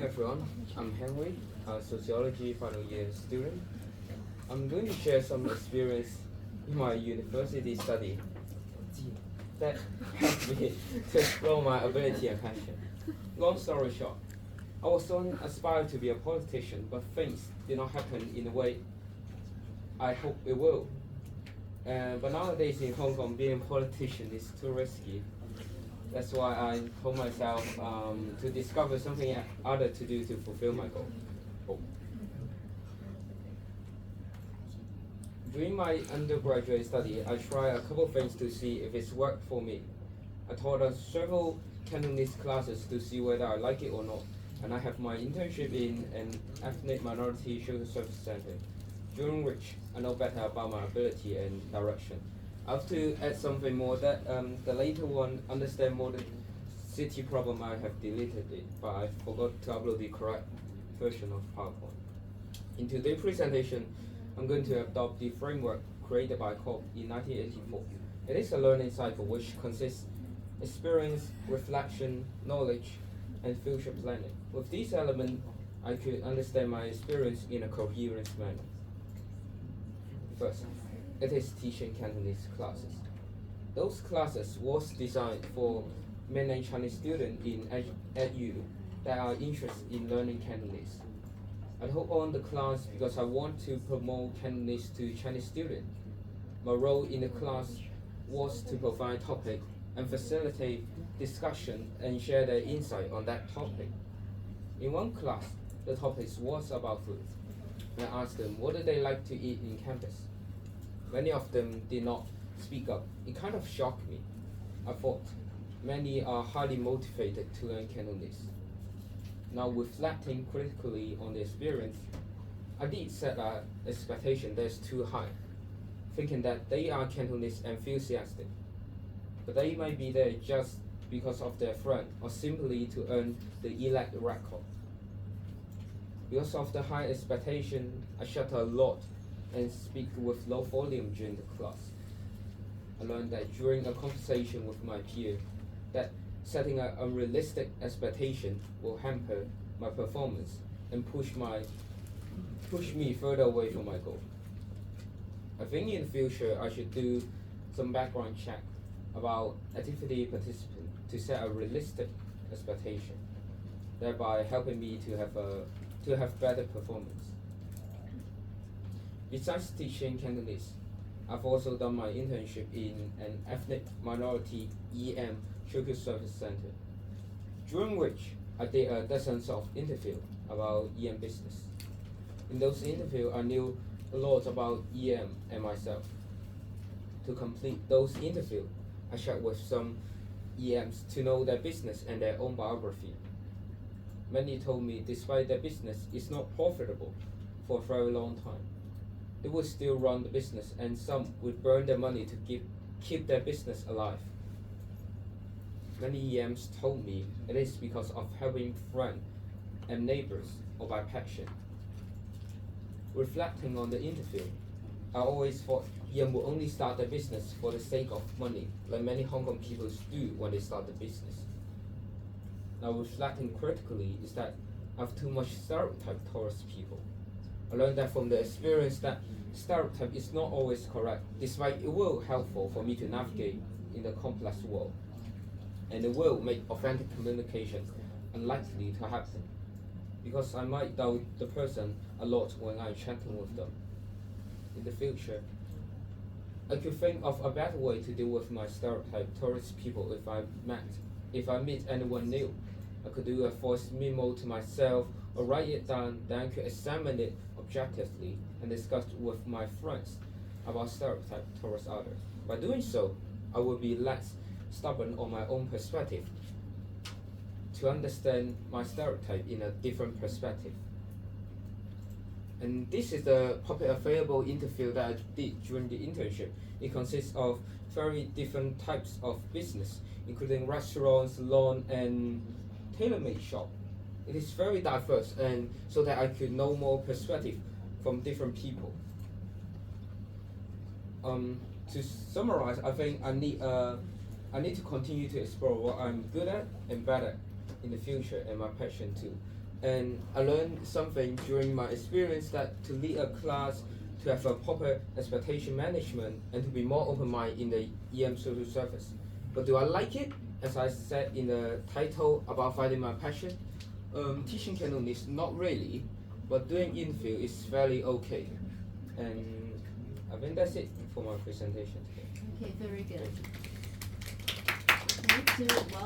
morning, everyone. I'm Henry, a sociology final year student. I'm going to share some experience in my university study that helped me to explore my ability and passion. Long story short, I was soon aspired to be a politician, but things did not happen in the way I hope it will. But nowadays in Hong Kong, being a politician is too risky. That's why I told myself to discover something other to do to fulfill my goal. Oh. During my undergraduate study, I tried a couple of things to see if it's worked for me. I taught several Cantonese classes to see whether I like it or not, and I have my internship in an ethnic minority social service center, during which I know better about my ability and direction. I have to add something more that the later one understand more the city problem. I have deleted it, but I forgot to upload the correct version of PowerPoint. In today's presentation, I'm going to adopt the framework created by Cobb in 1984. It is a learning cycle which consists experience, reflection, knowledge, and future planning. With these elements, I could understand my experience in a coherent manner. First, it is teaching Cantonese classes. Those classes was designed for mainland Chinese students in EDU that are interested in learning Cantonese. I hope on the class because I want to promote Cantonese to Chinese students. My role in the class was to provide topic and facilitate discussion and share their insight on that topic. In one class, the topic was about food. I asked them what do they like to eat in campus. Many of them did not speak up. It kind of shocked me. I thought many are highly motivated to learn Cantonese. Now reflecting critically on the experience, I did set an expectation that's too high, thinking that they are Cantonese enthusiastic. But they might be there just because of their friend or simply to earn the elect record. Because of the high expectation, I shut a lot and speak with low volume during the class. I learned that during a conversation with my peer, that setting an unrealistic expectation will hamper my performance and push me further away from my goal. I think in the future I should do some background check about activity participants to set a realistic expectation, thereby helping me to have better performance. Besides teaching Cantonese, I've also done my internship in an ethnic minority EM social service center, during which I did a dozens of interviews about EM business. In those interviews, I knew a lot about EM and myself. To complete those interviews, I shared with some EMs to know their business and their own biography. Many told me despite their business is not profitable for a very long time, they would still run the business, and some would burn their money to keep their business alive. Many EMs told me it is because of helping friends and neighbors or by passion. Reflecting on the interview, I always thought EM will only start their business for the sake of money, like many Hong Kong people do when they start the business. Now reflecting critically is that I have too much stereotype towards people. I learned that from the experience that stereotype is not always correct, despite it will be helpful for me to navigate in the complex world. And it will make authentic communication unlikely to happen, because I might doubt the person a lot when I'm chatting with them. In the future, I could think of a better way to deal with my stereotype towards people if I meet anyone new. I could do a voice memo to myself or write it down, then I could examine it objectively and discuss with my friends about stereotype towards others. By doing so, I will be less stubborn on my own perspective to understand my stereotype in a different perspective. And this is the public available interview that I did during the internship. It consists of very different types of business, including restaurants, salon, and tailor-made shop. It is very diverse, and so that I could know more perspective from different people. To summarize, I think I need to continue to explore what I'm good at and better in the future, and my passion too. And I learned something during my experience that to lead a class, to have a proper expectation management, and to be more open-minded in the EM social service. But do I like it? As I said in the title about finding my passion, teaching Cantonese, not really, but doing in-field is fairly okay. And I think that's it for my presentation today. Okay, very good. Thank you. Okay, well.